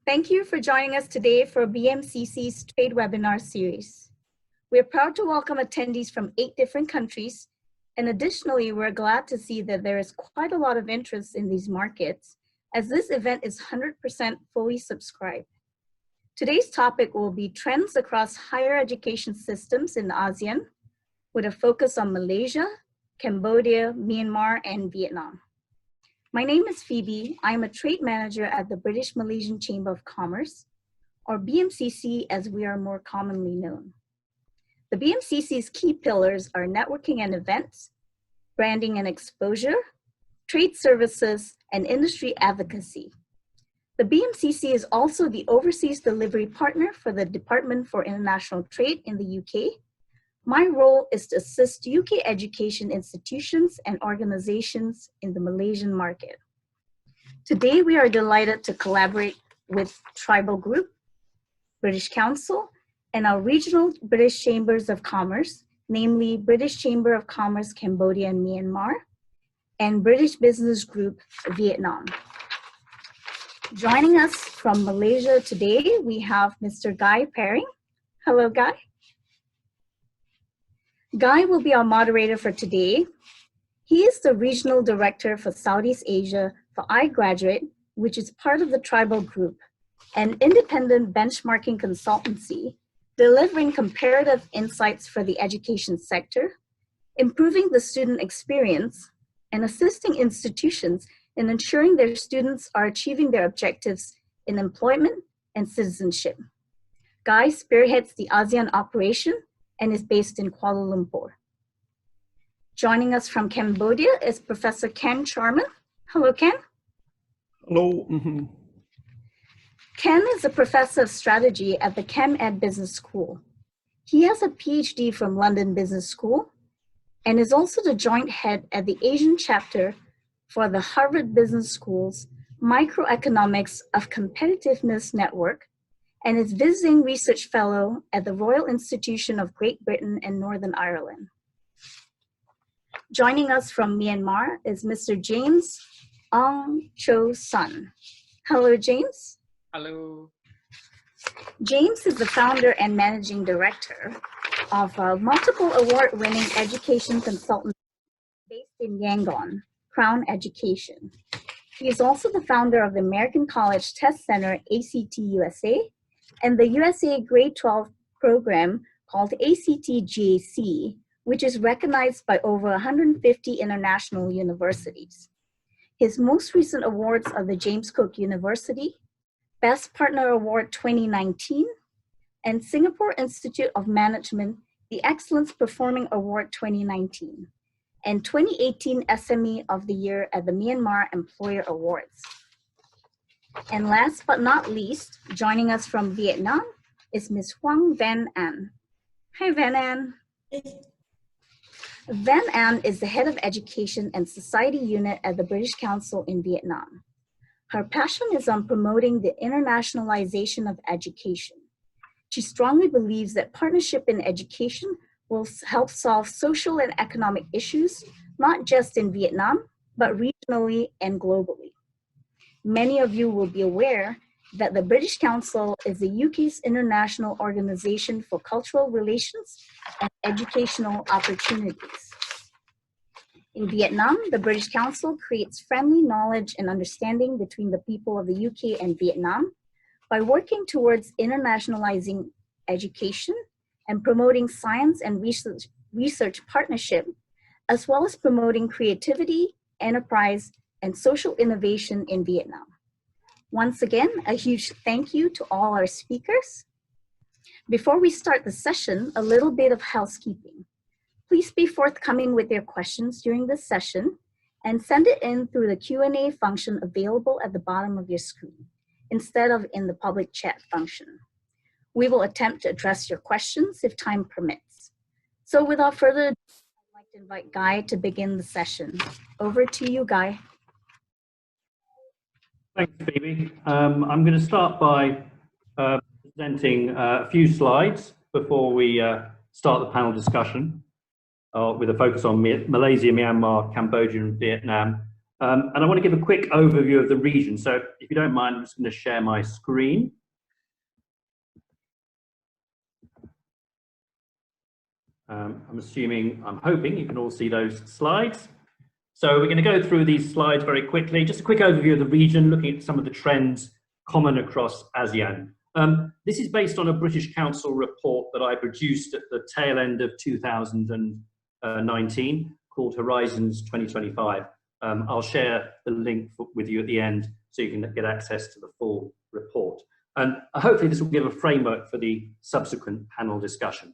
Thank you for joining us today for BMCC's Trade Webinar Series. We are proud to welcome attendees from 8 different countries, and additionally, we're glad to see that there is quite a lot of interest in these markets, as this event is 100% fully subscribed. Today's topic will be trends across higher education systems in ASEAN, with a focus on Malaysia, Cambodia, Myanmar, and Vietnam. My name is Phoebe. I am a trade manager at the British Malaysian Chamber of Commerce, or BMCC as we are more commonly known. The BMCC's key pillars are networking and events, branding and exposure, trade services, and industry advocacy. The BMCC is also the overseas delivery partner for the Department for International Trade in the UK. My role is to assist UK education institutions and organizations in the Malaysian market. Today, we are delighted to collaborate with Tribal Group, British Council, and our regional British Chambers of Commerce, namely British Chamber of Commerce, Cambodia and Myanmar, and British Business Group, Vietnam. Joining us from Malaysia today, we have Mr. Guy Paring. Hello, Guy. Guy will be our moderator for today. He is the Regional Director for Southeast Asia for iGraduate, which is part of the Tribal Group, an independent benchmarking consultancy delivering comparative insights for the education sector, improving the student experience, and assisting institutions in ensuring their students are achieving their objectives in employment and citizenship. Guy spearheads the ASEAN operation and is based in Kuala Lumpur. Joining us from Cambodia is Professor Ken CHARMAN. Hello, Ken. Hello. Ken is a professor of strategy at the ChemEd Business School. He has a PhD from London Business School and is also the joint head at the Asian chapter for the Harvard Business School's Microeconomics of Competitiveness Network, and is visiting research fellow at the Royal Institution of Great Britain and Northern Ireland. Joining us from Myanmar is Mr. James Ong Cho Sun. Hello, James. Hello. James is the founder and managing director of a multiple award-winning education consultant based in Yangon, Crown Education. He is also the founder of the American College Test Center, ACT USA, and the USA Grade 12 program called ACT GAC, which is recognized by over 150 international universities. His most recent awards are the James Cook University, Best Partner Award 2019, and Singapore Institute of Management, the Excellence Performing Award 2019, and 2018 SME of the Year at the Myanmar Employer Awards. And last but not least, joining us from Vietnam is Ms. Hoang Van An. Hi, Van An. Van An is the head of education and society unit at the British Council in Vietnam. Her passion is on promoting the internationalization of education. She strongly believes that partnership in education will help solve social and economic issues, not just in Vietnam, but regionally and globally. Many of you will be aware that the British Council is the UK's international organization for cultural relations and educational opportunities. In Vietnam, the British Council creates friendly knowledge and understanding between the people of the UK and Vietnam by working towards internationalizing education and promoting science and research partnership, as well as promoting creativity, enterprise, and social innovation in Vietnam. Once again, a huge thank you to all our speakers. Before we start the session, a little bit of housekeeping. Please be forthcoming with your questions during this session and send it in through the Q&A function available at the bottom of your screen, instead of in the public chat function. We will attempt to address your questions if time permits. So without further ado, I'd like to invite Guy to begin the session. Over to you, Guy. Thanks, Phoebe. I'm going to start by presenting a few slides before we start the panel discussion with a focus on Malaysia, Myanmar, Cambodia, and Vietnam, And I want to give a quick overview of the region. So if you don't mind, I'm just going to share my screen. I'm hoping you can all see those slides. So we're going to go through these slides very quickly. Just a quick overview of the region, looking at some of the trends common across ASEAN. This is based on a British Council report that I produced at the tail end of 2019 called Horizons 2025. I'll share the link with you at the end so you can get access to the full report. And hopefully this will give a framework for the subsequent panel discussion.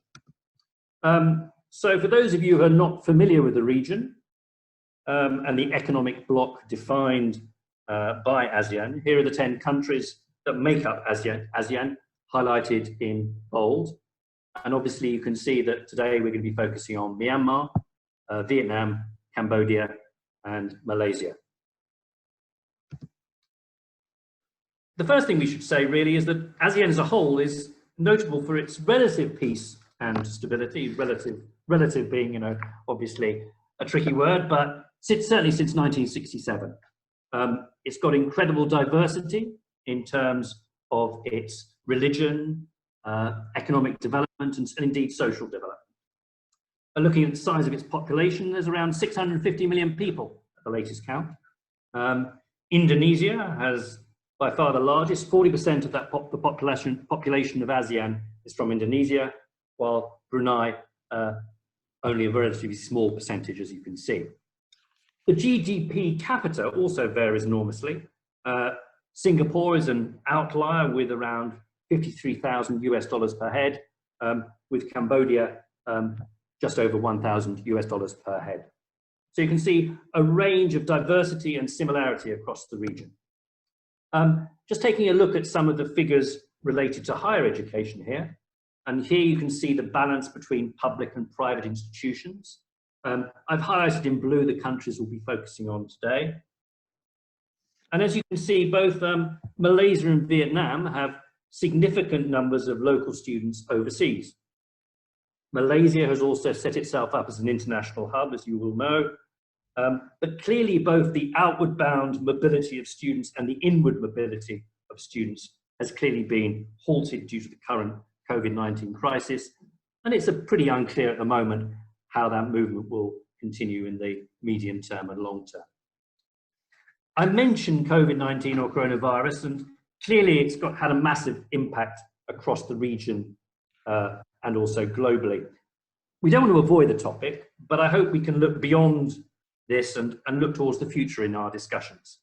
So for those of you who are not familiar with the region and the economic bloc defined by ASEAN, here are the 10 countries that make up ASEAN, highlighted in bold. And obviously you can see that today we're going to be focusing on Myanmar, Vietnam, Cambodia, and Malaysia. The first thing we should say really is that ASEAN as a whole is notable for its relative peace and stability, relative being, obviously a tricky word, but certainly since 1967. It's got incredible diversity in terms of its religion, economic development, and indeed social development. Looking at the size of its population, there's around 650 million people at the latest count. Indonesia has by far the largest, 40% of that the population of ASEAN is from Indonesia, while Brunei only a relatively small percentage, as you can see. The GDP capita also varies enormously. Singapore is an outlier with around $53,000 per head, with Cambodia just over $1,000 per head. So you can see a range of diversity and similarity across the region. Just taking a look at some of the figures related to higher education here. And here you can see the balance between public and private institutions. I've highlighted in blue the countries we'll be focusing on today. And as you can see, both Malaysia and Vietnam have significant numbers of local students overseas. Malaysia has also set itself up as an international hub, as you will know. But clearly both the outward bound mobility of students and the inward mobility of students has clearly been halted due to the current COVID-19 crisis. And it's pretty unclear at the moment how that movement will continue in the medium term and long term. I mentioned COVID-19 or coronavirus, and clearly it's had a massive impact across the region and also globally. We don't want to avoid the topic, but I hope we can look beyond this and look towards the future in our discussions.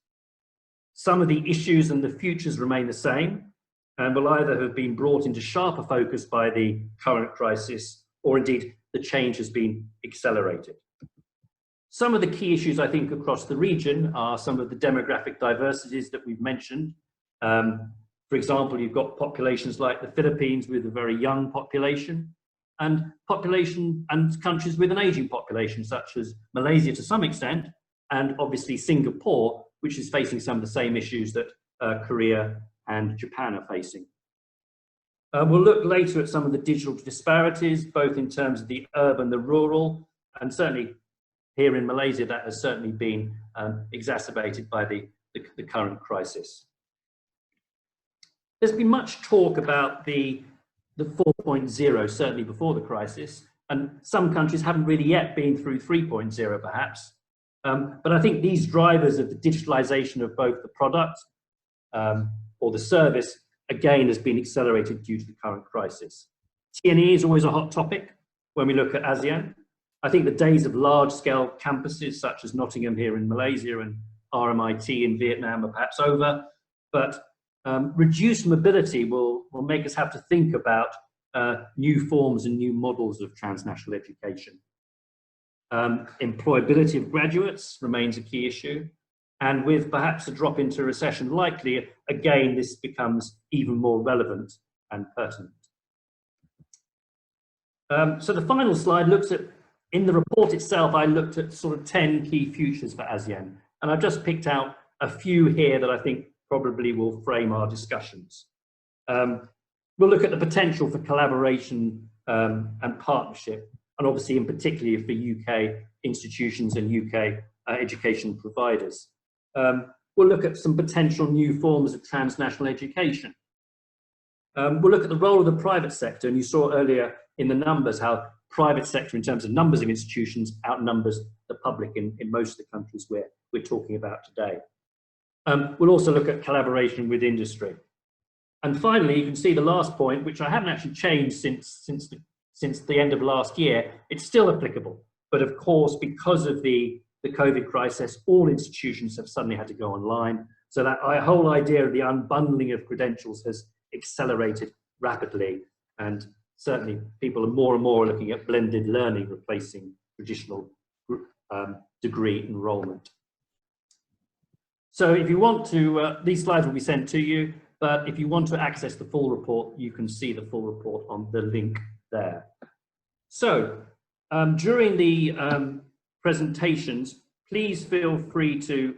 Some of the issues and the futures remain the same and will either have been brought into sharper focus by the current crisis, or indeed the change has been accelerated. Some of the key issues I think across the region are some of the demographic diversities that we've mentioned. For example, you've got populations like the Philippines with a very young population, and countries with an aging population, such as Malaysia to some extent, and obviously Singapore, which is facing some of the same issues that Korea and Japan are facing. We'll look later at some of the digital disparities, both in terms of the urban, the rural, and certainly here in Malaysia, that has certainly been exacerbated by the current crisis. There's been much talk about the 4.0, certainly before the crisis, and some countries haven't really yet been through 3.0 perhaps. But I think these drivers of the digitalization of both the product or the service, again, has been accelerated due to the current crisis. T&E is always a hot topic when we look at ASEAN. I think the days of large-scale campuses such as Nottingham here in Malaysia and RMIT in Vietnam are perhaps over, but reduced mobility will make us have to think about new forms and new models of transnational education. Employability of graduates remains a key issue, and with perhaps a drop into recession likely, again, this becomes even more relevant and pertinent. So the final slide looks at, in the report itself, I looked at sort of 10 key futures for ASEAN, and I've just picked out a few here that I think probably will frame our discussions. We'll look at the potential for collaboration and partnership, and obviously in particular for UK institutions and UK education providers. We'll look at some potential new forms of transnational education. We'll look at the role of the private sector, and you saw earlier in the numbers how private sector in terms of numbers of institutions outnumbers the public in most of the countries we're talking about today. We'll also look at collaboration with industry. And finally, you can see the last point, which I haven't actually changed since the end of last year. It's still applicable, but of course, because of the COVID crisis, all institutions have suddenly had to go online. So that whole idea of the unbundling of credentials has accelerated rapidly, and certainly people are more and more looking at blended learning replacing traditional degree enrollment. So if you want to, these slides will be sent to you, but if you want to access the full report, you can see the full report on the link there. So during the presentations, please feel free to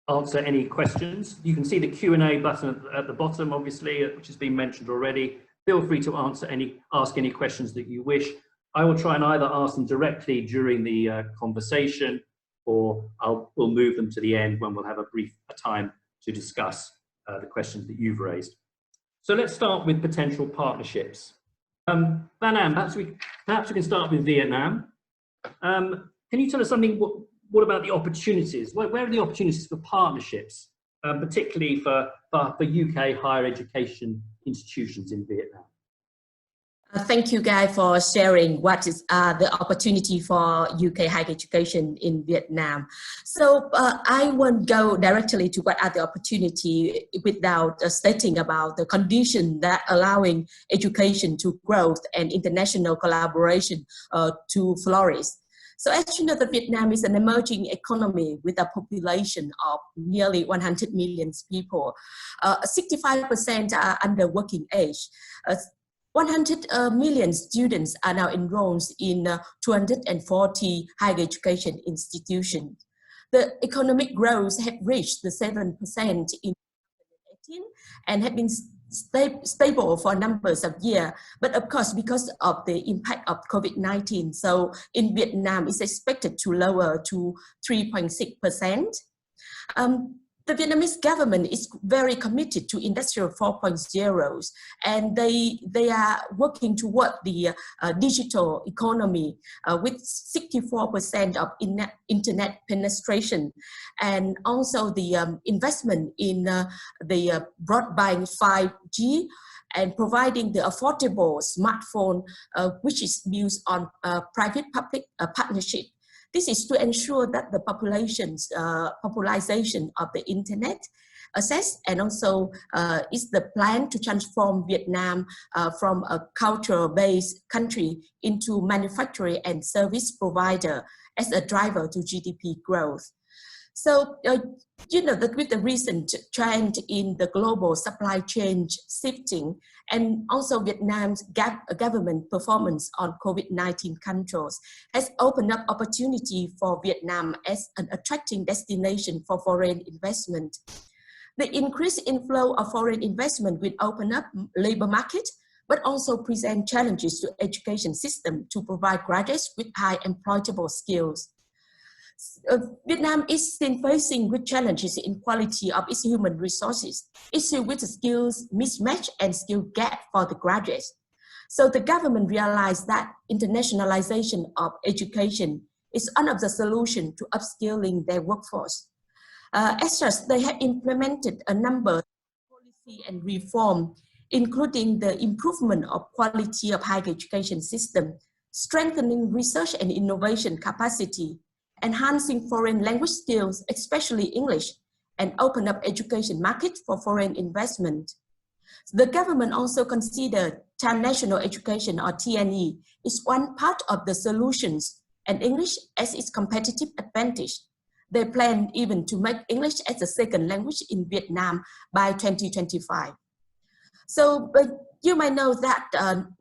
answer any questions. You can see the Q&A button at the bottom, obviously, which has been mentioned already. Feel free to ask any questions that you wish. I will try and either ask them directly during the conversation, or we'll move them to the end when we'll have a time to discuss the questions that you've raised. So let's start with potential partnerships. Van Am, perhaps we can start with Vietnam. Can you tell us something? What about the opportunities? Where are the opportunities for partnerships, particularly for UK higher education institutions in Vietnam? Thank you, Guy, for sharing what is the opportunity for UK higher education in Vietnam. So I won't go directly to what are the opportunity without stating about the condition that allowing education to growth and international collaboration to flourish. So as you know, Vietnam is an emerging economy with a population of nearly 100 million people. 65% are under working age. 100 million students are now enrolled in 240 higher education institutions. The economic growth had reached the 7% in 2018 and had been stable for numbers of years. But of course, because of the impact of COVID-19, so in Vietnam, it's expected to lower to 3.6%. The Vietnamese government is very committed to Industrial 4.0, and they are working toward the digital economy with 64% of internet penetration, and also the investment in the broadband 5G and providing the affordable smartphone, which is built on private-public partnership. This is to ensure that the population of the internet access, and also is the plan to transform Vietnam from a cultural-based country into manufacturing and service provider as a driver to GDP growth. So, you know, that with the recent trend in the global supply chain shifting, and also Vietnam's government performance on COVID-19 controls has opened up opportunity for Vietnam as an attracting destination for foreign investment. The increased inflow of foreign investment will open up labor market, but also present challenges to education system to provide graduates with high employable skills. Vietnam is still facing with challenges in quality of its human resources, issue with the skills mismatch and skill gap for the graduates. So the government realized that internationalization of education is one of the solutions to upskilling their workforce. As such, they have implemented a number of policy and reform, including the improvement of quality of higher education system, strengthening research and innovation capacity, enhancing foreign language skills, especially English, and open up education market for foreign investment. The government also considered transnational education, or TNE, is one part of the solutions, and English as its competitive advantage. They plan even to make English as a second language in Vietnam by 2025. So, but you might know that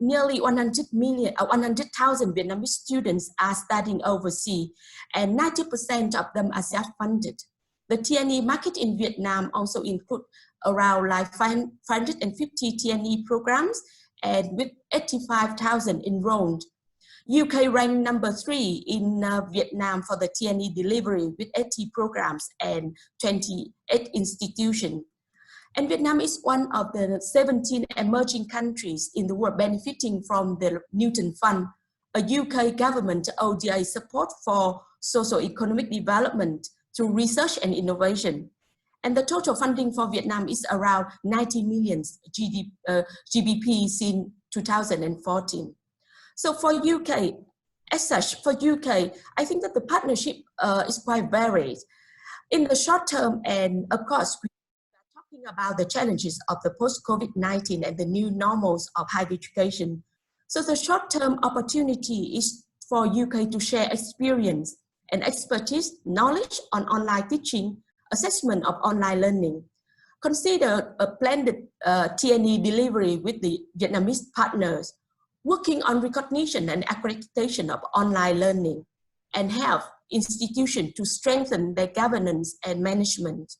nearly 100,000 Vietnamese students are studying overseas, and 90% of them are self-funded. The TNE market in Vietnam also includes around like 550 TNE programs, and with 85,000 enrolled. UK ranked number 3 in Vietnam for the TNE delivery with 80 programs and 28 institutions. And Vietnam is one of the 17 emerging countries in the world benefiting from the Newton Fund, a UK government ODA support for socio-economic development through research and innovation. And the total funding for Vietnam is around 90 million GBP since 2014. So for UK, as such, for UK, I think that the partnership is quite varied. In the short term, and of course, we are talking about the challenges of the post-COVID-19 and the new normals of higher education. So the short-term opportunity is for UK to share experience and expertise, knowledge on online teaching, assessment of online learning. Consider a blended TNE delivery with the Vietnamese partners, working on recognition and accreditation of online learning, and help institutions to strengthen their governance and management.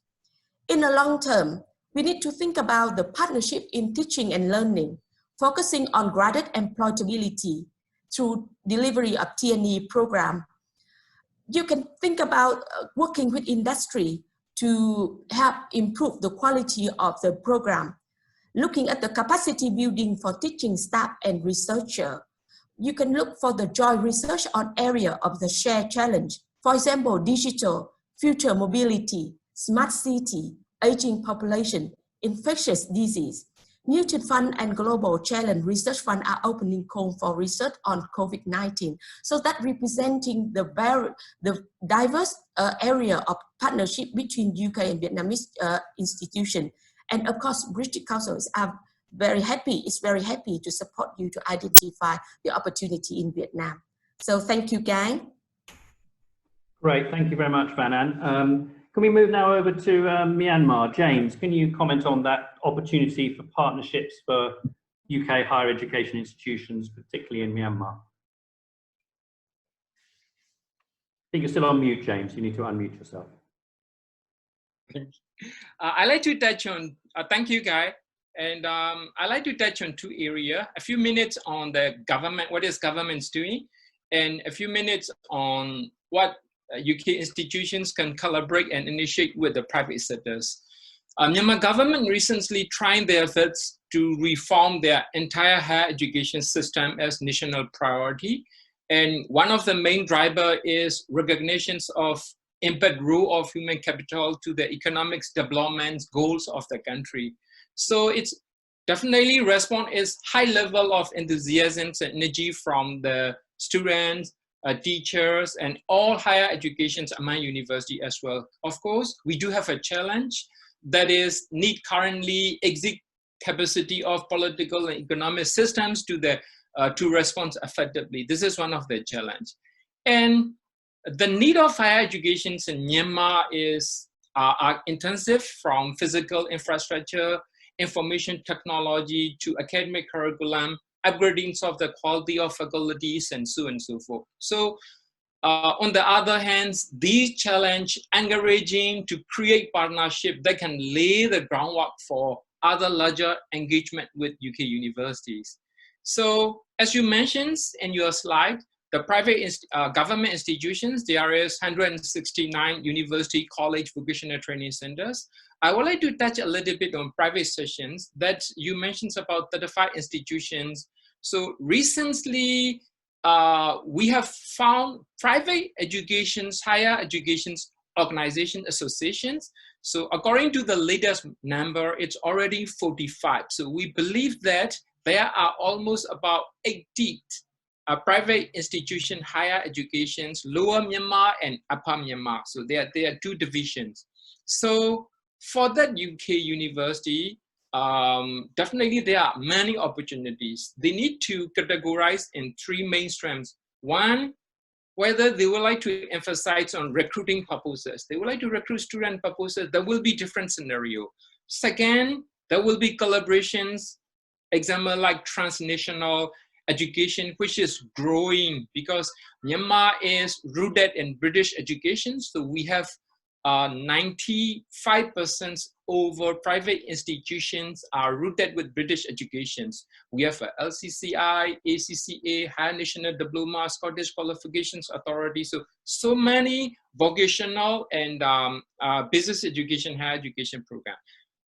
In the long term, we need to think about the partnership in teaching and learning, focusing on graduate employability through delivery of TNE program. You can think about working with industry to help improve the quality of the program. Looking at the capacity building for teaching staff and researcher, you can look for the joint research on area of the shared challenge. For example, digital, future mobility, smart city, aging population, infectious disease. Newton Fund and Global Challenge Research Fund are opening call for research on COVID-19. So that representing the diverse area of partnership between UK and Vietnamese institutions. And of course, British Council is very happy to support you to identify the opportunity in Vietnam. So thank you, Guy. Great, thank you very much, Van An. Can we move now over to Myanmar? James, can you comment on that opportunity for partnerships for UK higher education institutions, particularly in Myanmar? I think you're still on mute, James. You need to unmute yourself. I'd like to touch on, thank you, Guy. And I'd like to touch on 2 areas, a few minutes on the government, what is governments doing, and a few minutes on what UK institutions can collaborate and initiate with the private sectors. Myanmar government recently tried their efforts to reform their entire higher education system as national priority. And one of the main driver is recognitions of impact role of human capital to the economic development goals of the country. So it's definitely respond is high level of enthusiasm and energy from the students, teachers, and all higher educations among university as well. Of course, we do have a challenge that is need currently exit capacity of political and economic systems to the to respond effectively. This is one of the challenge. And the need of higher education in Myanmar is are intensive, from physical infrastructure, information technology to academic curriculum, upgrading of the quality of faculties, and so on and so forth. So on the other hand, these challenge encouraging to create partnership that can lay the groundwork for other larger engagement with UK universities. So as you mentioned in your slide, the private government institutions, there is 169 university, college, vocational training centers. I would like to touch a little bit on private sessions that you mentioned about 35 institutions. So recently, we have found private educations, higher educations, organization associations. So according to the latest number, it's already 45. So we believe that there are almost about 80 private institution, higher educations, lower Myanmar and upper Myanmar. So there are 2 divisions. So for that UK university, definitely there are many opportunities. They need to categorize in 3 main streams. One, whether they would like to emphasize on recruiting purposes. They would like to recruit student purposes. There will be different scenario. Second, there will be collaborations, example like transnational education, which is growing because Myanmar is rooted in British education. So we have 95% over private institutions are rooted with British educations. We have a LCCI, ACCA, Higher National Diploma, Scottish Qualifications Authority. So many vocational and business education, higher education program.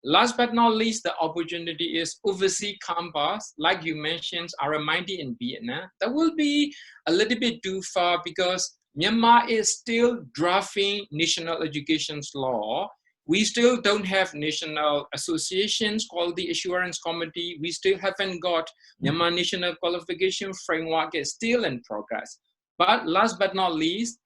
Last but not least, the opportunity is overseas campus, like you mentioned, RMIT in Vietnam. That will be a little bit too far because Myanmar is still drafting national education law. We still don't have national associations, quality assurance committee. We still haven't got Myanmar National Qualification Framework. It's still in progress. But last but not least,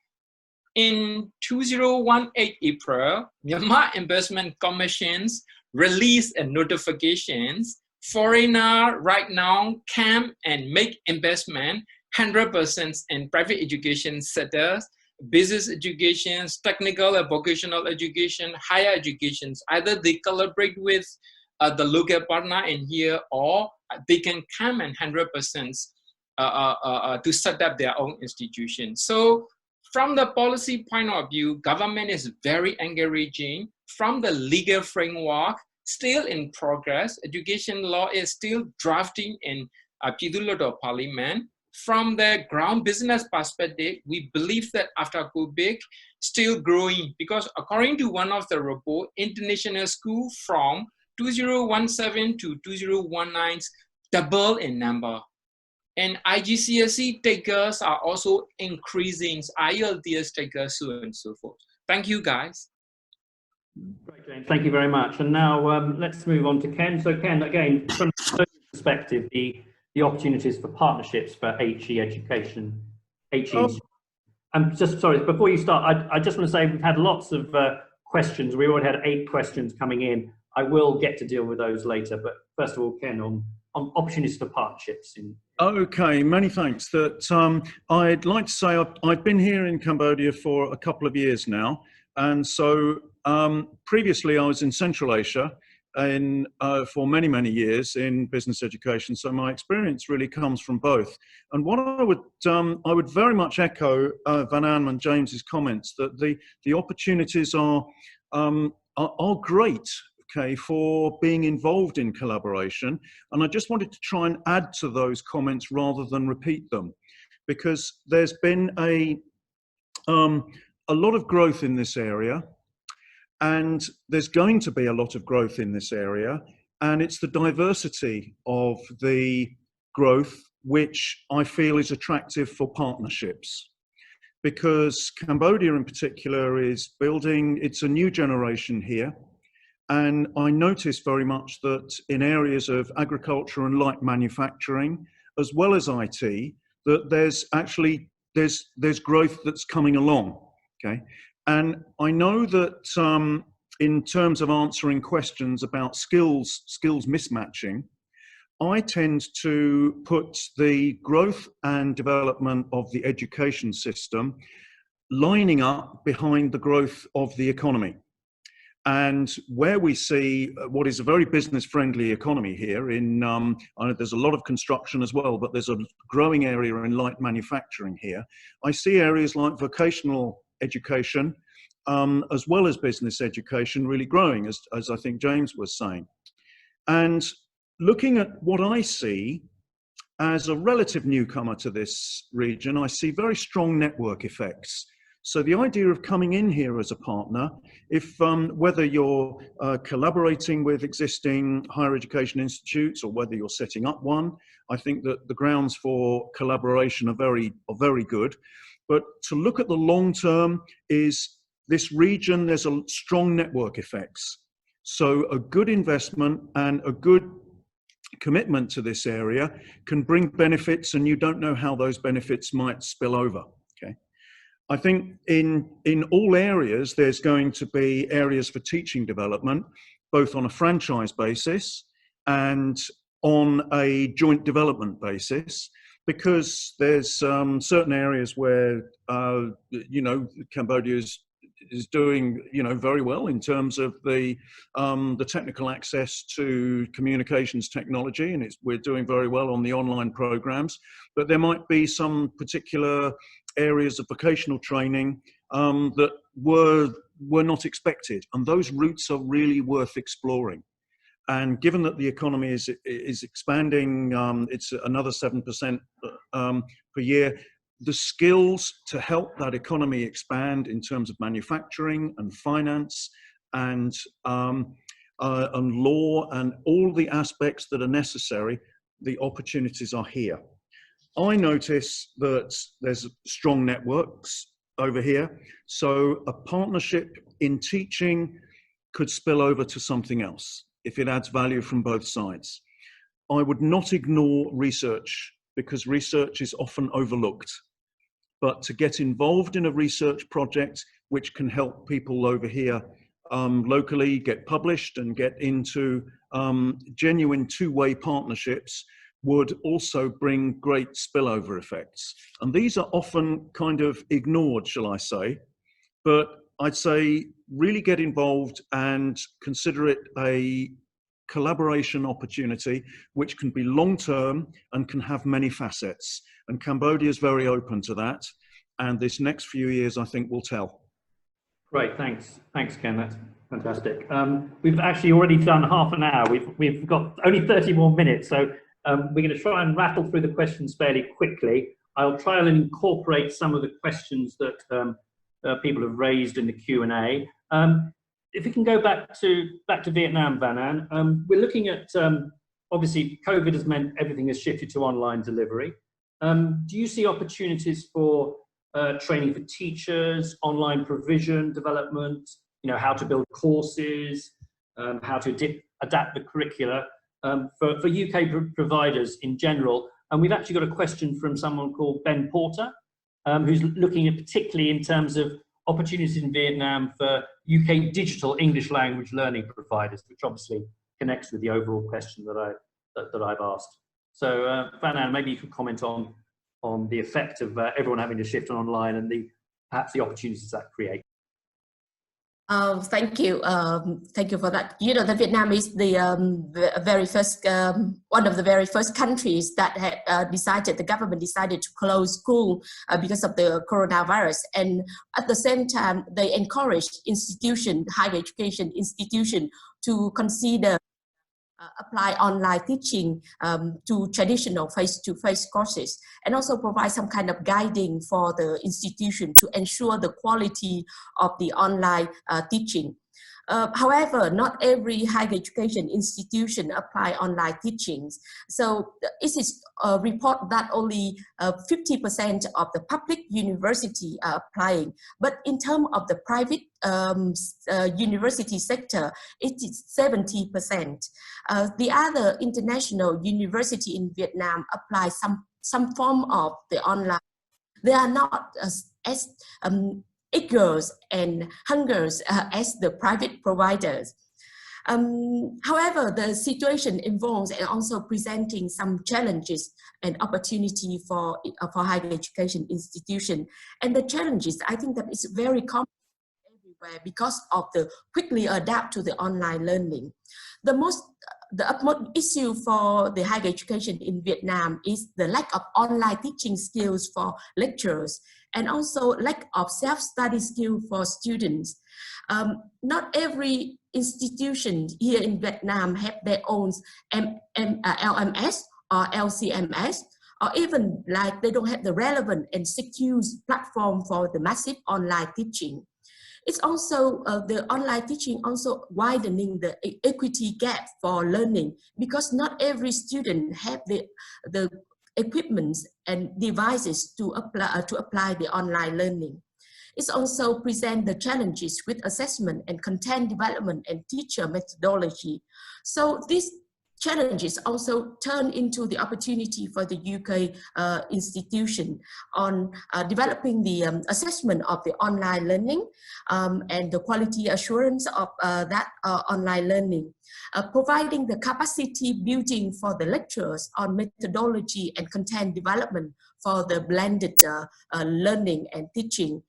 in 2018 April, Myanmar Investment Commissions released a notifications. Foreigner right now can and make investment 100% in private education sectors, business education, technical and vocational education, higher educations. Either they collaborate with the local partner in here, or they can come and 100% to set up their own institution. So from the policy point of view, government is very encouraging. From the legal framework, still in progress. Education law is still drafting in Parliament. From the ground business perspective, we believe that after COVID, still growing, because according to one of the report, international school from 2017 to 2019 double in number. And IGCSE takers are also increasing, IELTS takers, so on and so forth. Thank you, guys. Great, James. Thank you very much. And now let's move on to Ken. So Ken, again, from the perspective, the opportunities for partnerships for HE education, HE. Just sorry, before you start, I just want to say we've had lots of questions. We already had 8 questions coming in. I will get to deal with those later. But first of all, Ken, on opportunities for partnerships. Okay, many thanks. I'd like to say I've been here in Cambodia for a couple of years now. And so previously I was in Central Asia for many, many years in business education. So my experience really comes from both. And what I would very much echo Van Am and James's comments that the opportunities are great, okay, for being involved in collaboration. And I just wanted to try and add to those comments rather than repeat them, because there's been a lot of growth in this area. And there's going to be a lot of growth in this area, and it's the diversity of the growth which I feel is attractive for partnerships. Because Cambodia in particular is building, it's a new generation here, and I notice very much that in areas of agriculture and light manufacturing, as well as IT, that there's growth that's coming along, okay? And I know that in terms of answering questions about skills mismatching, I tend to put the growth and development of the education system lining up behind the growth of the economy. And where we see what is a very business-friendly economy here I know there's a lot of construction as well, but there's a growing area in light manufacturing here. I see areas like vocational education, as well as business education really growing, as I think James was saying. And looking at what I see as a relative newcomer to this region, I see very strong network effects. So the idea of coming in here as a partner, whether you're collaborating with existing higher education institutes or whether you're setting up one, I think that the grounds for collaboration are very good. But to look at the long term is this region, there's a strong network effects. So a good investment and a good commitment to this area can bring benefits, and you don't know how those benefits might spill over, okay? I think in all areas, there's going to be areas for teaching development, both on a franchise basis and on a joint development basis, because there's certain areas where, Cambodia is doing, very well in terms of the technical access to communications technology, and we're doing very well on the online programs. But there might be some particular areas of vocational training that were were not expected. And those routes are really worth exploring. And given that the economy is expanding, it's another 7% per year, the skills to help that economy expand in terms of manufacturing and finance and law and all the aspects that are necessary, the opportunities are here. I notice that there's strong networks over here. So a partnership in teaching could spill over to something else if it adds value from both sides. I would not ignore research because research is often overlooked. But to get involved in a research project which can help people over here locally get published and get into genuine two-way partnerships would also bring great spillover effects. And these are often kind of ignored, shall I say, but I'd say really get involved and consider it a collaboration opportunity which can be long-term and can have many facets. And Cambodia is very open to that. And this next few years, I think, will tell. Great, thanks. Thanks, Ken, that's fantastic. We've actually already done half an hour. We've got only 30 more minutes, so we're going to try and rattle through the questions fairly quickly. I'll try and incorporate some of the questions that people have raised in the Q&A. If we can go back to Vietnam, Van An, we're looking at, obviously, COVID has meant everything has shifted to online delivery. Do you see opportunities for training for teachers, online provision development, how to build courses, how to adapt the curricula for UK providers in general? And we've actually got a question from someone called Ben Porter, who's looking at particularly in terms of opportunities in Vietnam for UK digital English language learning providers, which obviously connects with the overall question that I've asked. So Van An, maybe you could comment on the effect of everyone having to shift online and perhaps the opportunities that create. Thank you. Thank you for that. The Vietnam is the very first, one of the very first countries that had the government decided to close school because of the coronavirus. And at the same time, they encouraged higher education institution to consider apply online teaching to traditional face-to-face courses, and also provide some kind of guiding for the institution to ensure the quality of the online teaching. However, not every higher education institution apply online teachings. So it is a report that only 50% of the public university are applying. But in terms of the private university sector, it is 70%. The other international university in Vietnam apply some form of the online. They are not as eagers and hungers as the private providers. However, the situation involves and also presenting some challenges and opportunity for higher education institution. And the challenges, I think that is very common everywhere because of the quickly adapt to the online learning. The utmost issue for the higher education in Vietnam is the lack of online teaching skills for lecturers, and also lack of self-study skill for students. Not every institution here in Vietnam have their own LMS or LCMS, or even like they don't have the relevant and secure platform for the massive online teaching. It's also the online teaching also widening the equity gap for learning, because not every student have the equipments and devices to apply the online learning. It's also present the challenges with assessment and content development and teacher methodology. So these challenges also turn into the opportunity for the UK institution on developing the assessment of the online learning and the quality assurance of that online learning. Providing the capacity building for the lecturers on methodology and content development for the blended learning and teaching.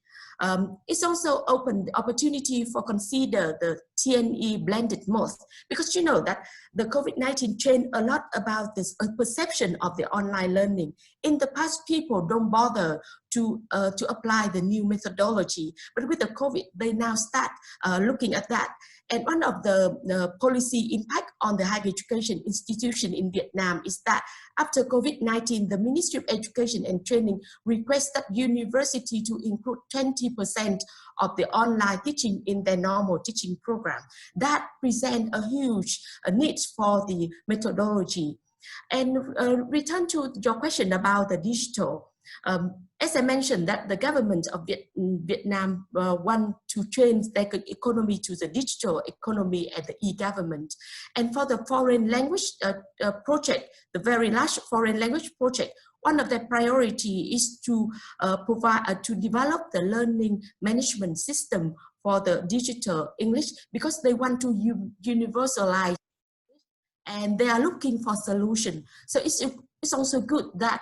It's also opened the opportunity for consider the TNE blended mode, because you know that the COVID-19 changed a lot about this perception of the online learning. In the past, people don't bother to apply the new methodology. But with the COVID, they now start looking at that. And one of the policy impact on the higher education institution in Vietnam is that after COVID-19, the Ministry of Education and Training requested university to include 20% of the online teaching in their normal teaching program. That presents a huge need for the methodology. And return to your question about the digital. As I mentioned, that the government of Vietnam want to change their economy to the digital economy and the e-government. And for the foreign language project, the very large foreign language project, one of their priority is to to develop the learning management system for the digital English, because they want to universalize, and they are looking for solution. So it's also good that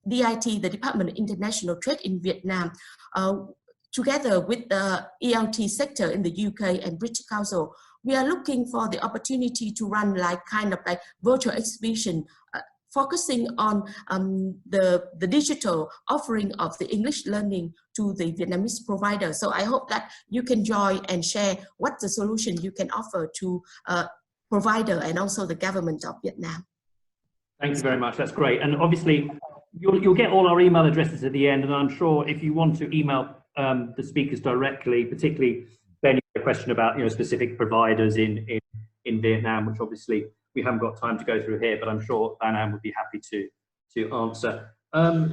DIT, the Department of International Trade in Vietnam, together with the ELT sector in the UK and British Council, we are looking for the opportunity to run like kind of like virtual exhibition, focusing on the digital offering of the English learning to the Vietnamese provider. So I hope that you can join and share what the solution you can offer to provider and also the government of Vietnam. Thank you very much. That's great. And obviously, you'll get all our email addresses at the end. And I'm sure if you want to email the speakers directly, particularly Ben, a question about specific providers in Vietnam, which obviously we haven't got time to go through here, but I'm sure Anand would be happy to answer.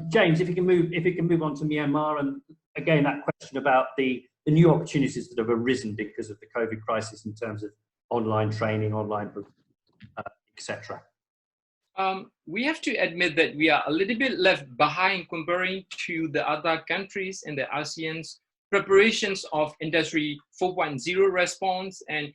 James, if you can move on to Myanmar, and again that question about the new opportunities that have arisen because of the COVID crisis in terms of online training, online, etc. We have to admit that we are a little bit left behind comparing to the other countries in the ASEAN's preparations of Industry 4.0 response. And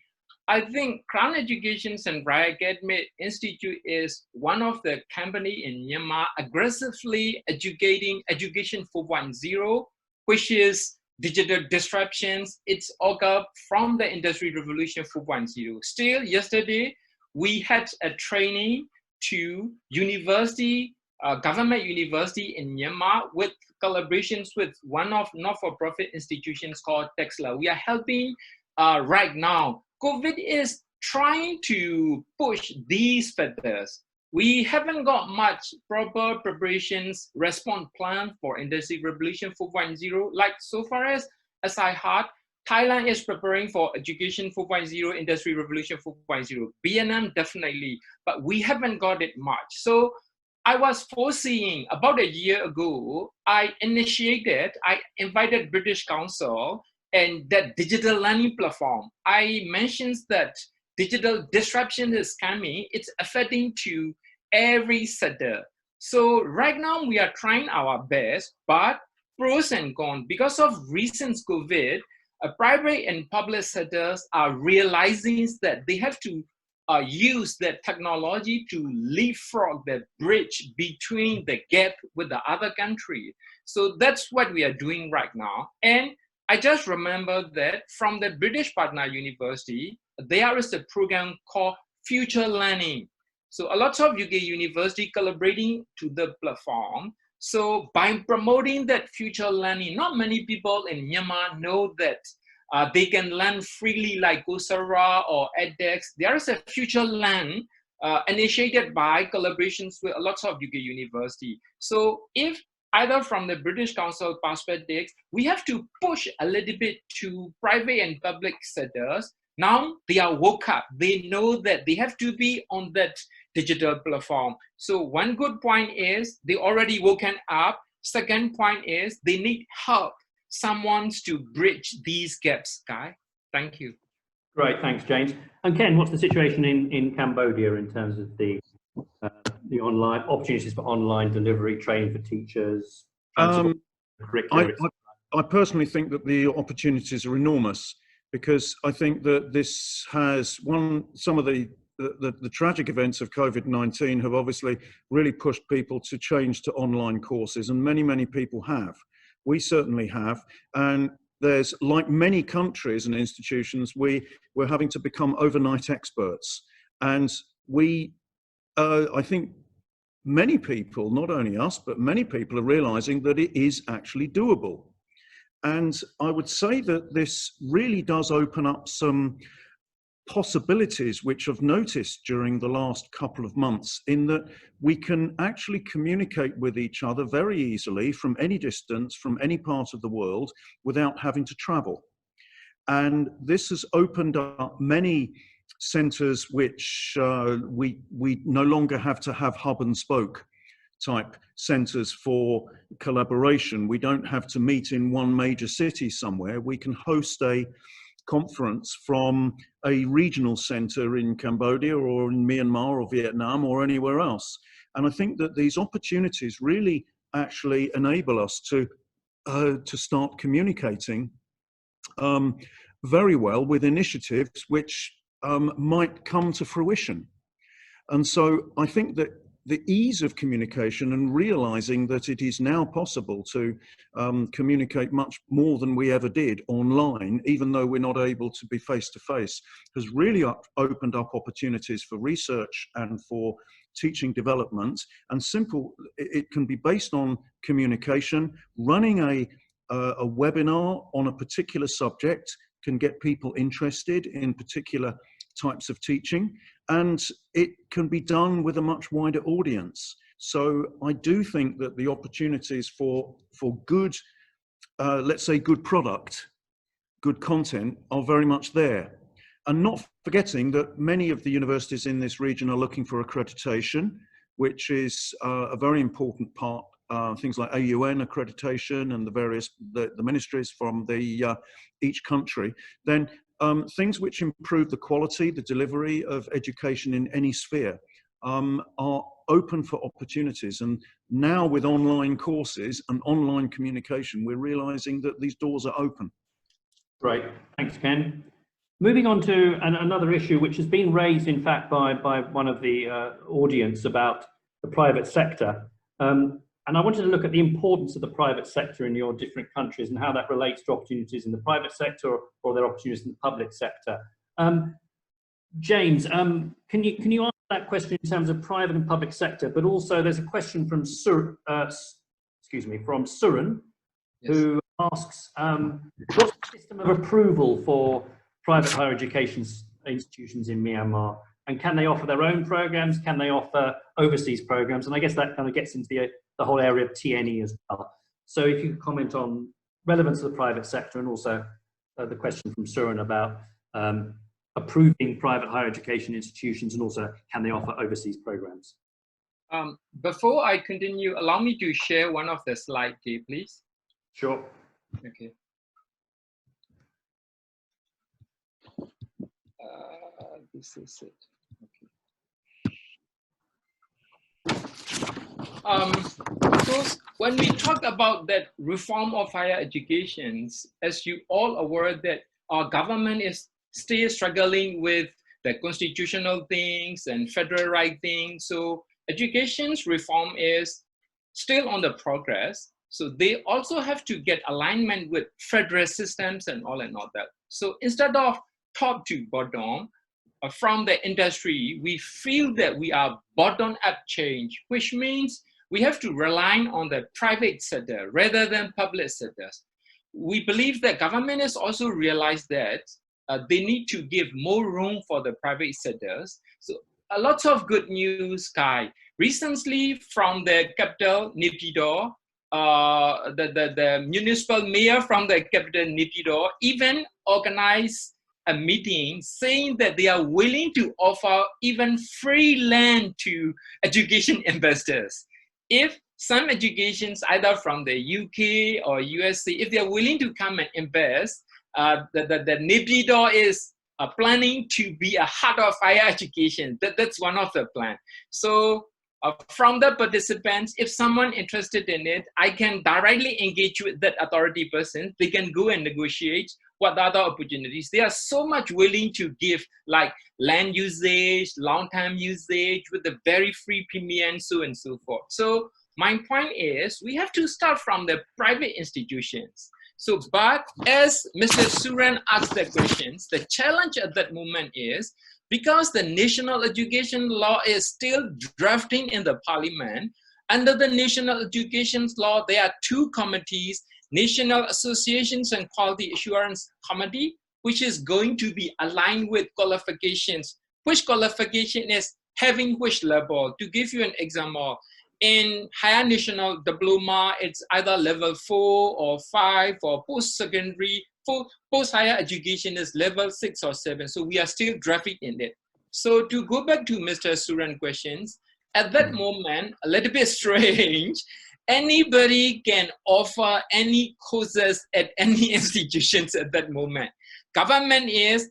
I think Crown Educations and Raya Academic Institute is one of the company in Myanmar aggressively educating Education 4.0, which is digital disruptions. It's augured from the Industry Revolution 4.0. Still, yesterday, we had a training to university, government university in Myanmar with collaborations with one of not-for-profit institutions called Texla. We are helping right now. COVID is trying to push these factors. We haven't got much proper preparations response plan for Industry Revolution 4.0. Like so far as I heard, Thailand is preparing for Education 4.0, Industry Revolution 4.0. Vietnam definitely, but we haven't got it much. So I was foreseeing about a year ago, I invited British Council and that digital learning platform. I mentioned that digital disruption is coming. It's affecting to every sector. So right now we are trying our best, but pros and cons. Because of recent COVID, private and public sectors are realizing that they have to use the technology to leapfrog the bridge between the gap with the other country. So that's what we are doing right now. And I just remember that from the British partner university, there is a program called Future Learning. So a lot of UK university collaborating to the platform. So by promoting that future learning, not many people in Myanmar know that they can learn freely like Coursera or edX. There is a future learn initiated by collaborations with a lot of UK university. So if either from the British Council perspective, we have to push a little bit to private and public sectors. Now they are woke up. They know that they have to be on that digital platform. So one good point is they already woken up. Second point is they need help. Someone's to bridge these gaps, Guy. Thank you. Great, thanks, James. And Ken, what's the situation in Cambodia in terms of the online opportunities for online delivery, training for teachers? I personally think that the opportunities are enormous, because I think that this has some of the tragic events of COVID-19 have obviously really pushed people to change to online courses, and many people have. We certainly have, and there's, like many countries and institutions, we're having to become overnight experts. And I think many people, not only us, but many people are realizing that it is actually doable. And I would say that this really does open up some possibilities which I've noticed during the last couple of months, in that we can actually communicate with each other very easily from any distance, from any part of the world, without having to travel. And this has opened up many centres which we no longer have to have hub and spoke type centres for collaboration. We don't have to meet in one major city somewhere. We can host a conference from a regional centre in Cambodia or in Myanmar or Vietnam or anywhere else. And I think that these opportunities really actually enable us to start communicating very well with initiatives which might come to fruition. And so I think that the ease of communication and realizing that it is now possible to communicate much more than we ever did online, even though we're not able to be face-to-face, has really opened up opportunities for research and for teaching development. And it can be based on communication. Running a webinar on a particular subject can get people interested in particular types of teaching, and it can be done with a much wider audience. So I do think that the opportunities for good, let's say good product, good content are very much there. And not forgetting that many of the universities in this region are looking for accreditation, which is a very important part. Things like AUNG accreditation and the ministries from each country. Then things which improve the quality, the delivery of education in any sphere are open for opportunities. And now with online courses and online communication, we're realizing that these doors are open. Great, thanks, Ken. Moving on to another issue which has been raised, in fact, by one of the audience about the private sector. And I wanted to look at the importance of the private sector in your different countries and how that relates to opportunities in the private sector or their opportunities in the public sector. James, can you answer that question in terms of private and public sector? But also, there's a question from Suran, yes, who asks, what's the system of approval for private higher education institutions in Myanmar? And can they offer their own programs? Can they offer overseas programs? And I guess that kind of gets into the whole area of TNE as well. So if you could comment on relevance of the private sector, and also the question from Suran about approving private higher education institutions, and also can they offer overseas programs? Before I continue, allow me to share one of the slides, please. Sure. Okay. This is it. So when we talk about that reform of higher educations, as you all aware that our government is still struggling with the constitutional things and federal right things. So education's reform is still on the progress. So they also have to get alignment with federal systems and all that. So instead of top to bottom, from the industry, we feel that we are bottom-up change, which means we have to rely on the private sector rather than public sectors. We believe that government has also realized that they need to give more room for the private sectors. So a lot of good news, Kai. Recently, from the capital, Naypyidaw, the municipal mayor from the capital, Naypyidaw, even organized a meeting saying that they are willing to offer even free land to education investors. If some educations, either from the UK or USA, if they are willing to come and invest, the Naypyidaw is planning to be a heart of higher education. That's one of the plans. So from the participants, if someone interested in it, I can directly engage with that authority person. They can go and negotiate what other opportunities. They are so much willing to give, like land usage, long-term usage with a very free premium, so and so forth. So my point is, we have to start from the private institutions. So, but as Mr. Suran asked the questions, the challenge at that moment is, because the national education law is still drafting in the parliament. Under the national education law, there are two committees, National Associations and Quality Assurance Committee, which is going to be aligned with qualifications. Which qualification is having which level? To give you an example, in higher national diploma, it's either level 4 or 5, or post-secondary. Post-higher education is level 6 or 7. So we are still drafting in it. So to go back to Mr. Suran's questions, at that moment, a little bit strange, anybody can offer any courses at any institutions at that moment. Government is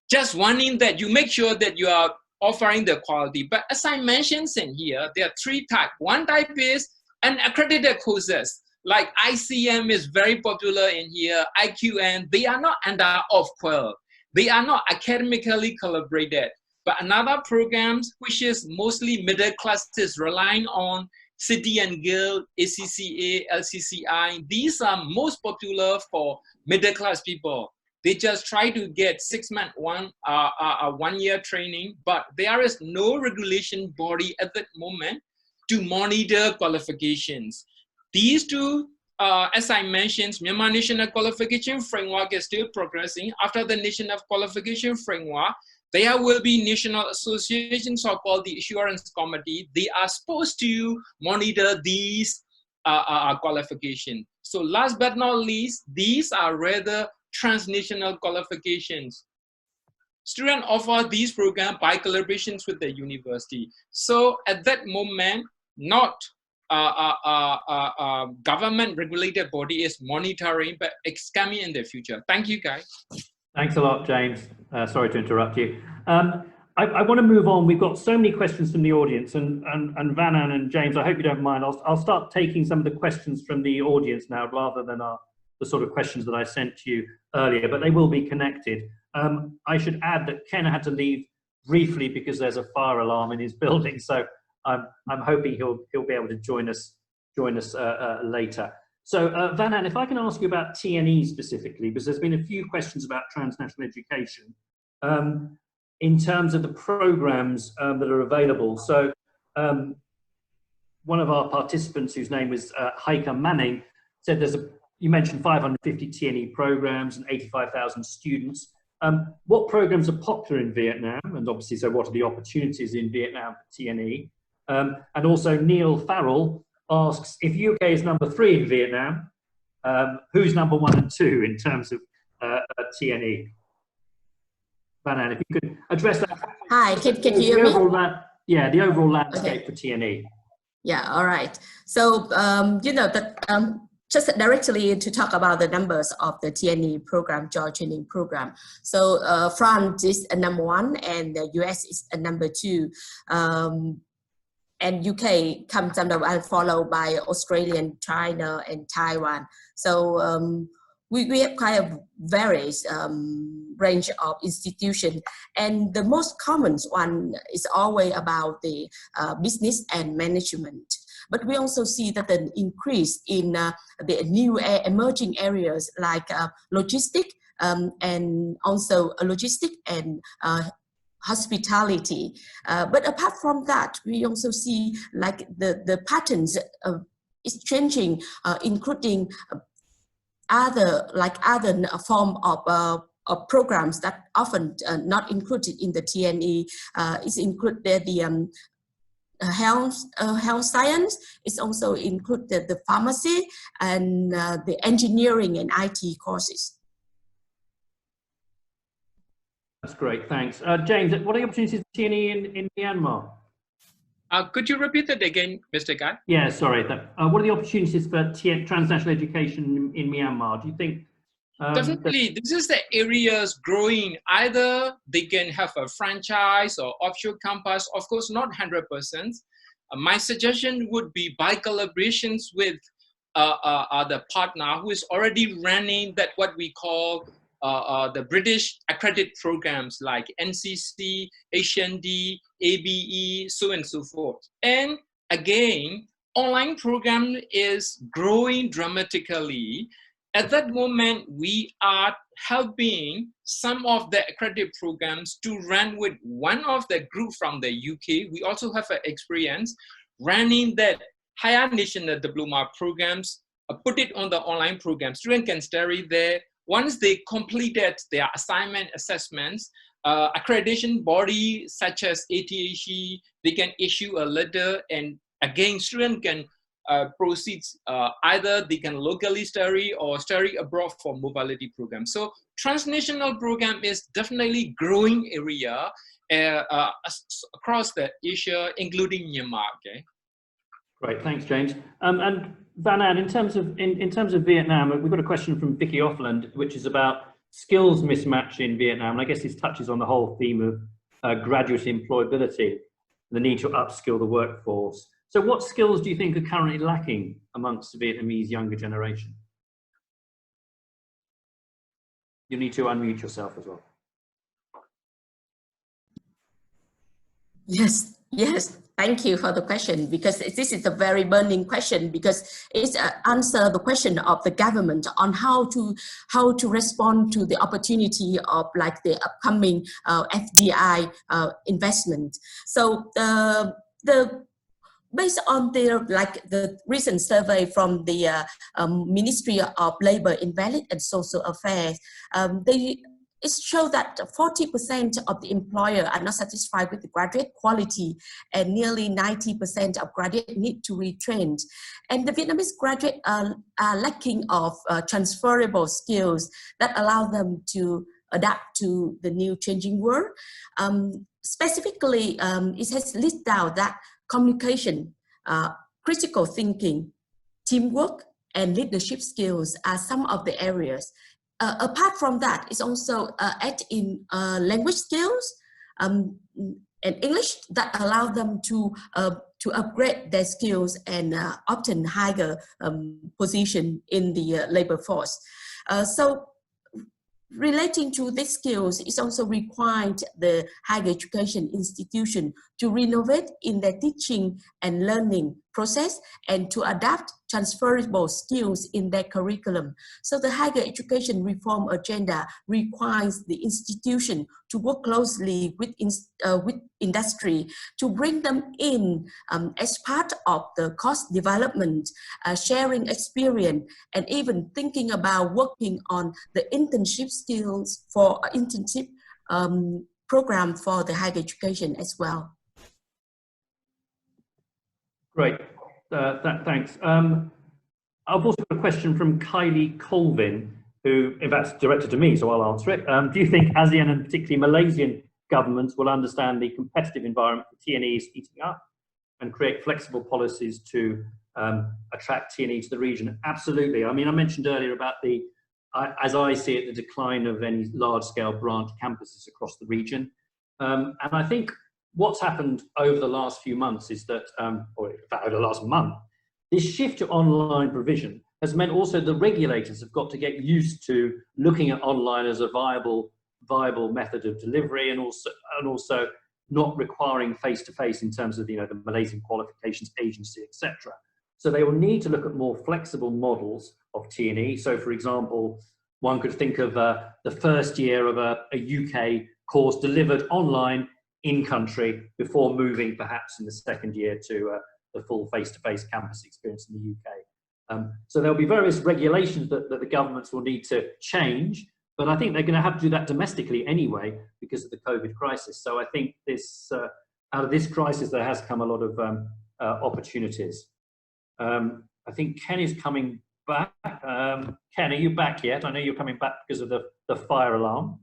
just wanting that you make sure that you are offering the quality. But as I mentioned in here, there are three types. One type is unaccredited courses, like ICM is very popular in here, IQN, they are not under OFQUAL. They are not academically calibrated. But another programs, which is mostly middle classes, relying on City and Guild, ACCA, LCCI, these are most popular for middle class people. They just try to get 6 month, 1 year training, but there is no regulation body at that moment to monitor qualifications. These two, as I mentioned, Myanmar National Qualification Framework is still progressing. After the National Qualification Framework, there will be national associations or called the Assurance Committee. They are supposed to monitor these qualifications. So last but not least, these are rather transnational qualifications. Students offer these programs by collaborations with the university. So at that moment, not government regulated body is monitoring, but it's coming in the future. Thank you, guys. Thanks a lot, James. Sorry to interrupt you. I want to move on. We've got so many questions from the audience, and Vanan and James, I hope you don't mind. I'll start taking some of the questions from the audience now, rather than the sort of questions that I sent to you earlier, but they will be connected. I should add that Ken had to leave briefly because there's a fire alarm in his building, so I'm hoping he'll be able to join us later. So Vanan, if I can ask you about TNE specifically, because there's been a few questions about transnational education in terms of the programs that are available. So one of our participants, whose name was Heike Manning, said you mentioned 550 TNE programs and 85,000 students. What programs are popular in Vietnam? And obviously, so what are the opportunities in Vietnam for TNE? And also Neil Farrell asks, if UK is number 3 in Vietnam, who's number 1 and 2 in terms of TNE? Vanan, if you could address that. Hi, can you hear me? Yeah, the overall landscape for TNE. Yeah, all right. So, you know, just directly to talk about the numbers of the TNE program, job training program. So France is a number 1 and the US is a number 2. And UK comes under 1, followed by Australia, China, and Taiwan. So we have kind of various range of institutions. And the most common one is always about the business and management. But we also see that an increase in the new emerging areas like logistics and also logistics and hospitality. But apart from that, we also see like the patterns is changing, including other form of programs that often not included in the TNE. It's included the health science. It's also included the pharmacy and the engineering and IT courses. That's great, thanks. James, what are the opportunities for TNE in Myanmar? Could you repeat that again, Mr. Guy? Yeah, sorry. What are the opportunities for transnational education in Myanmar? Do you think? Definitely, this is the areas growing. Either they can have a franchise or offshore campus, of course, not 100%. My suggestion would be by collaborations with the partner who is already running that what we call the British accredited programs like NCC, HND, ABE, so and so forth. And again, online program is growing dramatically. At that moment, we are helping some of the accredited programs to run with one of the group from the UK. We also have an experience running that higher national diploma programs, put it on the online program. Students can study there. Once they completed their assignment assessments, accreditation body such as ATAC, they can issue a letter, and again, student can proceed, either they can locally study or study abroad for mobility programs. So transnational program is definitely growing area across the Asia, including Myanmar. Okay. Great, thanks, James. And Van An, in terms of Vietnam, we've got a question from Vicky Offland, which is about skills mismatch in Vietnam. And I guess this touches on the whole theme of graduate employability, the need to upskill the workforce. So what skills do you think are currently lacking amongst the Vietnamese younger generation? You need to unmute yourself as well. Yes, thank you for the question, because this is a very burning question, because it's answer the question of the government on how to respond to the opportunity of like the upcoming FDI investment. So based on the recent survey from the Ministry of Labor, Invalid and Social Affairs, it shows that 40% of the employer are not satisfied with the graduate quality, and nearly 90% of graduates need to retrain. And the Vietnamese graduates are lacking of transferable skills that allow them to adapt to the new changing world. Specifically, it has listed down that communication, critical thinking, teamwork, and leadership skills are some of the areas. Apart from that, it's also add in language skills and English that allow them to upgrade their skills and obtain higher position in the labor force. So relating to these skills, it's also required the higher education institution to renovate in their teaching and learning process and to adapt transferable skills in their curriculum. So the higher education reform agenda requires the institution to work closely with industry to bring them in as part of the course development, sharing experience, and even thinking about working on the internship skills for internship program for the higher education as well. Great, thanks. I've also got a question from Kylie Colvin, who, in fact, is directed to me, so I'll answer it. Do you think ASEAN and particularly Malaysian governments will understand the competitive environment for T&Es heating up and create flexible policies to attract T&E to the region? Absolutely. I mean, I mentioned earlier about the, as I see it, the decline of any large-scale branch campuses across the region. And I think what's happened over the last few months is that, or in fact over the last month, this shift to online provision has meant also the regulators have got to get used to looking at online as a viable method of delivery, and also not requiring face-to-face in terms of, you know, the Malaysian Qualifications Agency, etc. So they will need to look at more flexible models of T&E. So, for example, one could think of the first year of a UK course delivered online in country before moving perhaps in the second year to the full face-to-face campus experience in the UK. So there'll be various regulations that the governments will need to change, but I think they're going to have to do that domestically anyway because of the COVID crisis. So I think this, out of this crisis, there has come a lot of opportunities. I think Ken is coming back. Ken, are you back yet? I know you're coming back because of the fire alarm.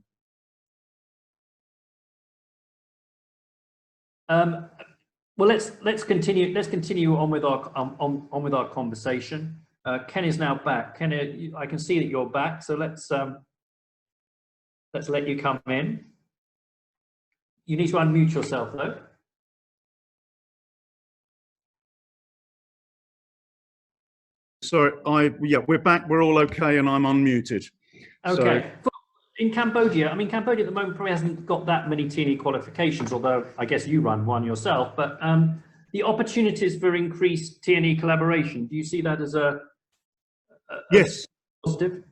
Well, let's continue on with our conversation. Ken is now back. Ken, I can see that you're back, so let's let you come in. You need to unmute yourself though. Sorry, yeah, we're back. We're all okay, and I'm unmuted. Okay. So, in Cambodia, I mean, Cambodia at the moment probably hasn't got that many T&E qualifications, although I guess you run one yourself, but the opportunities for increased T&E collaboration, do you see that as a yes, positive?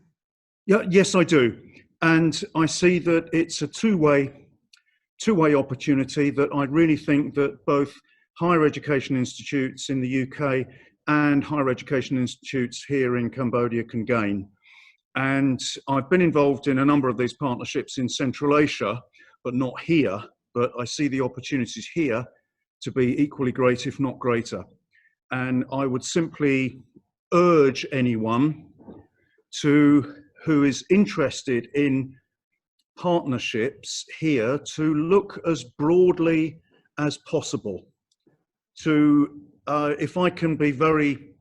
Yeah, yes, I do. And I see that it's a two-way opportunity that I really think that both higher education institutes in the UK and higher education institutes here in Cambodia can gain. And I've been involved in a number of these partnerships in Central Asia, but not here. But I see the opportunities here to be equally great, if not greater. And I would simply urge anyone who is interested in partnerships here to look as broadly as possible. If I can be very,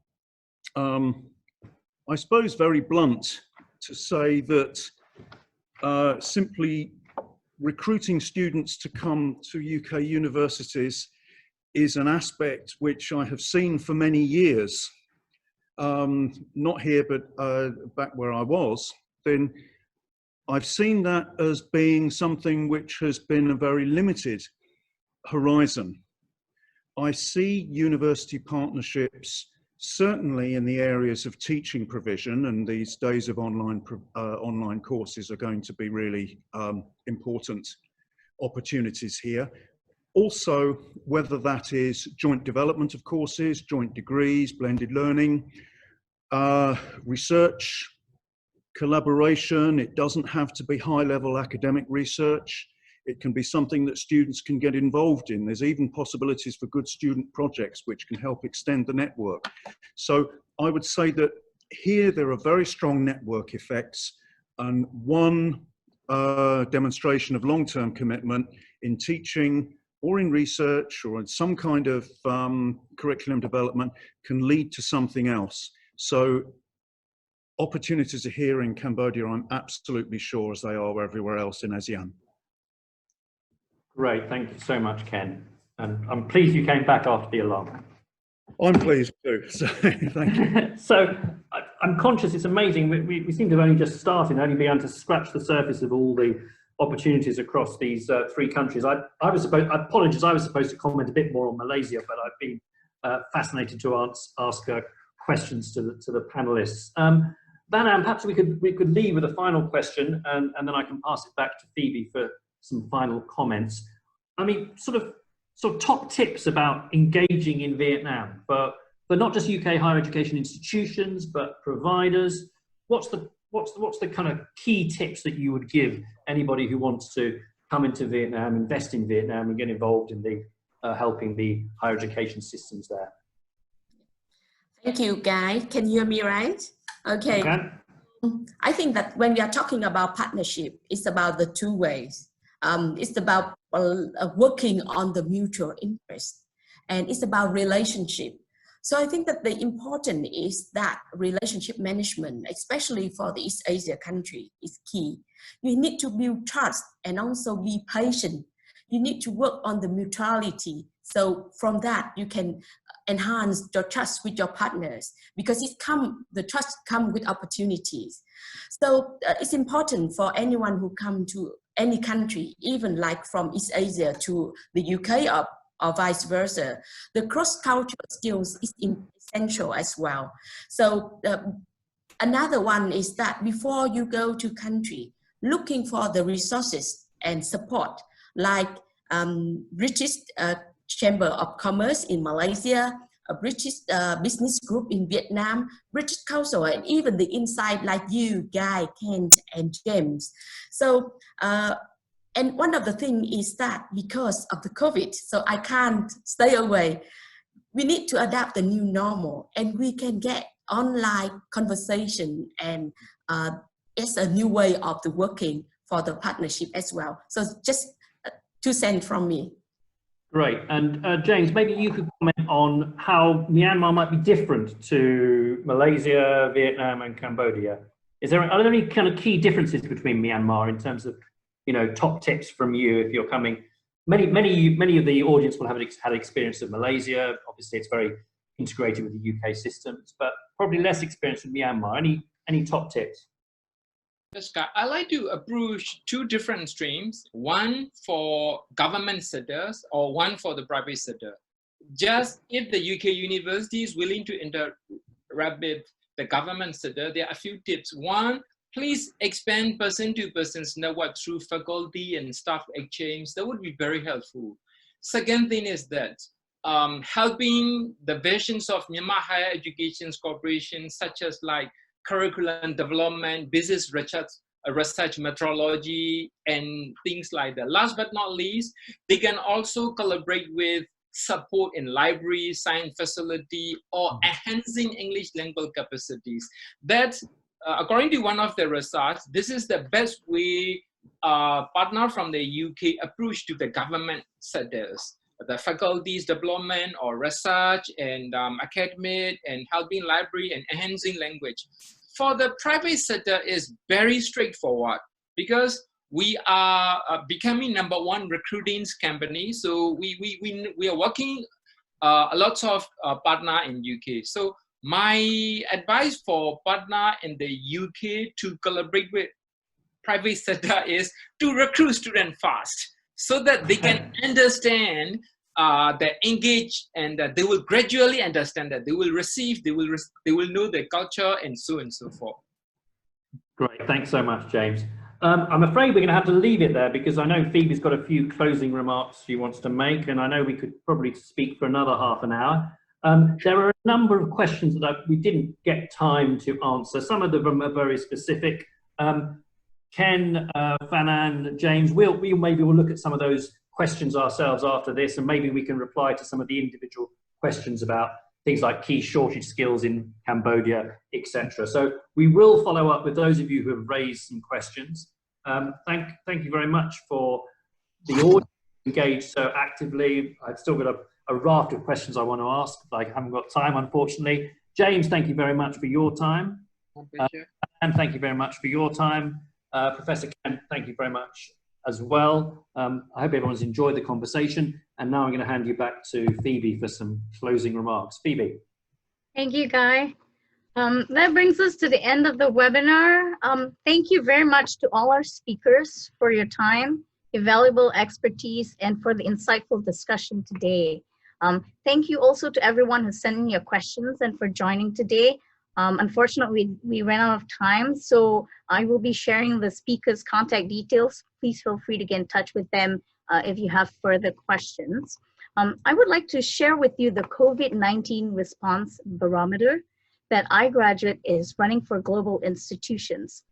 I suppose, very blunt, to say that simply recruiting students to come to UK universities is an aspect which I have seen for many years, not here, but back where I was, then I've seen that as being something which has been a very limited horizon. I see university partnerships certainly in the areas of teaching provision, and these days of online courses are going to be really important opportunities here. Also, whether that is joint development of courses, joint degrees, blended learning, research, collaboration. It doesn't have to be high-level academic research. It can be something that students can get involved in. There's even possibilities for good student projects which can help extend the network. So I would say that here there are very strong network effects, and one demonstration of long-term commitment in teaching or in research or in some kind of curriculum development can lead to something else. So opportunities are here in Cambodia, I'm absolutely sure, as they are everywhere else in ASEAN. Great, thank you so much, Ken. And I'm pleased you came back after the alarm. I'm pleased too, so thank you. So I'm conscious, it's amazing, we seem to have only just started, only begun to scratch the surface of all the opportunities across these three countries. I apologize, I was supposed to comment a bit more on Malaysia, but I've been fascinated to ask questions to the panelists. Vanam, perhaps we could leave with a final question, and then I can pass it back to Phoebe for some final comments. I mean, sort of top tips about engaging in Vietnam for not just UK higher education institutions, but providers. What's the kind of key tips that you would give anybody who wants to come into Vietnam, invest in Vietnam, and get involved in the helping the higher education systems there? Thank you, Guy. Can you hear me right? Okay. Okay. I think that when we are talking about partnership, it's about the two ways. It's about working on the mutual interest, and it's about relationship. So I think that the important is that relationship management, especially for the East Asia country, is key. You need to build trust and also be patient. You need to work on the mutuality. So from that, you can enhance your trust with your partners, because the trust comes with opportunities. So it's important for anyone who come to any country, even like from East Asia to the UK or vice versa, the cross-cultural skills is essential as well. So another one is that before you go to country, looking for the resources and support, like British Chamber of Commerce in Malaysia, a British business group in Vietnam, British Council, and even the inside like you, Guy, Kent, and James. So, and one of the things is that because of the COVID, so I can't stay away, we need to adapt the new normal, and we can get online conversation, and it's a new way of the working for the partnership as well. So just 2 cents from me. Great. And James, maybe you could comment on how Myanmar might be different to Malaysia, Vietnam, and Cambodia. Are there any kind of key differences between Myanmar in terms of, top tips from you if you're coming? Many of the audience will have had experience of Malaysia. Obviously, it's very integrated with the UK systems, but probably less experience with Myanmar. Any top tips? Yes, Scott. I like to approach 2 different streams, one for government sectors or one for the private sector. Just if the UK university is willing to interact with the government sector, there are a few tips. One, please expand person-to-person network through faculty and staff exchange. That would be very helpful. Second thing is that helping the visions of Myanmar Higher Education Corporation, such as like curriculum development, business research methodology, and things like that. Last but not least, they can also collaborate with support in library, science facility, or enhancing English language capacities. That, according to one of the research, this is the best way partner from the UK approach to the government sectors, the faculties development or research and academic and helping library and enhancing language. For the private sector is very straightforward because we are becoming #1 recruiting company. So we are working a lot of partner in UK. So my advice for partner in the UK to collaborate with private sector is to recruit students fast so that they can understand, they engage, and that they will gradually understand that they will receive, they will know the culture, and so on and so forth. Great, thanks so much, James. I'm afraid we're going to have to leave it there because I know Phoebe's got a few closing remarks she wants to make, and I know we could probably speak for another half an hour. There are a number of questions that we didn't get time to answer. Some of them are very specific. Ken, Fanan, James, maybe we'll look at some of those questions ourselves after this, and maybe we can reply to some of the individual questions about things like key shortage skills in Cambodia, etc. So we will follow up with those of you who have raised some questions. Thank you very much for the audience engaged so actively. I've still got a raft of questions I want to ask, but I haven't got time, unfortunately. James, thank you very much for your time. And thank you very much for your time. Professor Kent, thank you very much as well. I hope everyone's enjoyed the conversation. And now I'm going to hand you back to Phoebe for some closing remarks. Phoebe. Thank you, Guy. That brings us to the end of the webinar. Thank you very much to all our speakers for your time, your valuable expertise, and for the insightful discussion today. Thank you also to everyone who sent in your questions and for joining today. Unfortunately, we ran out of time, so I will be sharing the speakers' contact details. Please feel free to get in touch with them if you have further questions. I would like to share with you the COVID-19 response barometer that iGraduate is running for global institutions.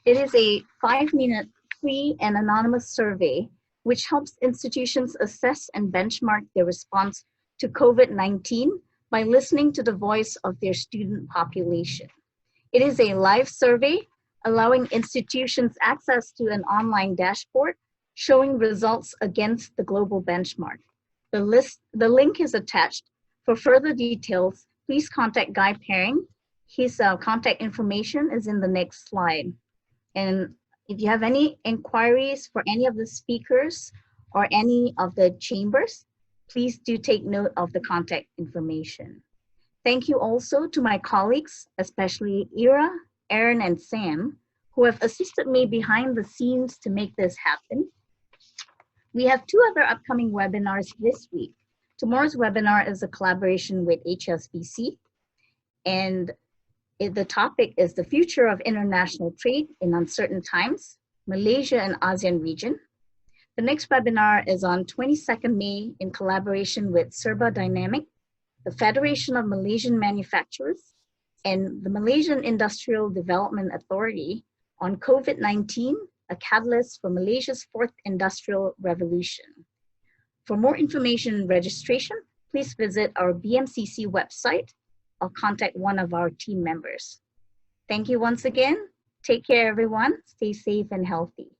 It is a 5-minute free and anonymous survey which helps institutions assess and benchmark their response to COVID-19 by listening to the voice of their student population. It is a live survey allowing institutions access to an online dashboard showing results against the global benchmark. The link is attached. For further details, please contact Guy Paring. His contact information is in the next slide. And if you have any inquiries for any of the speakers or any of the chambers, please do take note of the contact information. Thank you also to my colleagues, especially Ira, Aaron, and Sam, who have assisted me behind the scenes to make this happen. We have 2 other upcoming webinars this week. Tomorrow's webinar is a collaboration with HSBC, and the topic is the future of international trade in uncertain times, Malaysia and ASEAN region. The next webinar is on 22nd May in collaboration with Serba Dynamic, the Federation of Malaysian Manufacturers, and the Malaysian Industrial Development Authority on COVID-19, a catalyst for Malaysia's 4th industrial revolution. For more information and registration, please visit our BMCC website or contact one of our team members. Thank you once again. Take care, everyone. Stay safe and healthy.